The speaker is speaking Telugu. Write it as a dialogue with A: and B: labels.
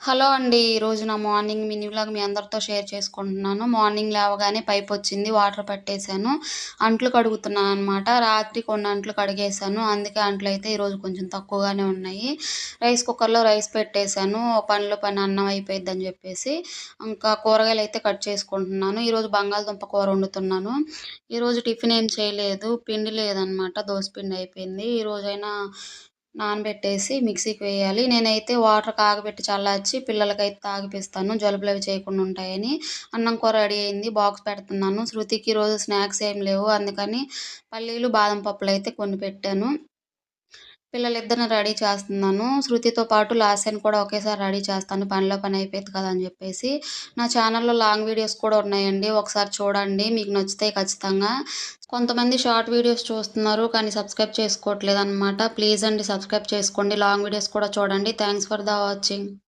A: హలో అండి. ఈరోజు నా మార్నింగ్ మినీ వ్లాగ్ మీ అందరితో షేర్ చేసుకుంటున్నాను. మార్నింగ్ లేవగానే పైపొచ్చింది. వాటర్ పట్టేసాను. అంట్లు కడుగుతున్నాననమాట. రాత్రి కొన్ని అంట్లు కడిగేసాను. అందుకే అంట్లయితే ఈరోజు కొంచెం తక్కువగానే ఉన్నాయి. రైస్ కుక్కర్‌లో రైస్ పెట్టేసాను. పనిలో పని అన్నం అయిపోయిద్దని జెప్పేసి. ఇంకా కూరగాయలయితే కట్ చేసుకుంటున్నాను. ఈరోజు బంగాళదుంప కూర వండుతున్నాను. ఈరోజు టిఫిన్ ఏం చేయలేదు. పిండి లేదనమాట. దోస పిండి అయిపోయింది. ఈరోజైనా నానబెట్టేసి మిక్సీకి వేయాలి. నేనైతే వాటర్ కాగబెట్టి చల్లార్చి పిల్లలకైతే తాగిపిస్తాను. జలుబులవి చేయకుండా ఉంటాయని. అన్నం కూర రెడీ అయింది. బాక్స్ పెడుతున్నాను. శృతికి ఈరోజు స్నాక్స్ ఏం లేవు. అందుకని పల్లీలు, బాదం పప్పులైతే కొన్ని పెట్టాను. పిల్లలిద్దరిని రెడీ చేస్తున్నాను. శృతితో పాటు లాస్యాని కూడా ఒకేసారి రెడీ చేస్తాను. పనిలో పని అయిపోయిద్ది కదా అని జెప్పేసి. నా ఛానల్‌లో లాంగ్ వీడియోస్ కూడా ఉన్నాయండి. ఒకసారి చూడండి. మీకు నచ్చుతాయి ఖచ్చితంగా. కొంతమంది షార్ట్ వీడియోస్ చూస్తున్నారు. కానీ సబ్స్క్రైబ్ చేసుకోవట్లేదనమాట. ప్లీజ్ అండి సబ్స్క్రైబ్ చేసుకోండి. లాంగ్ వీడియోస్ కూడా చూడండి. Thanks for the watching.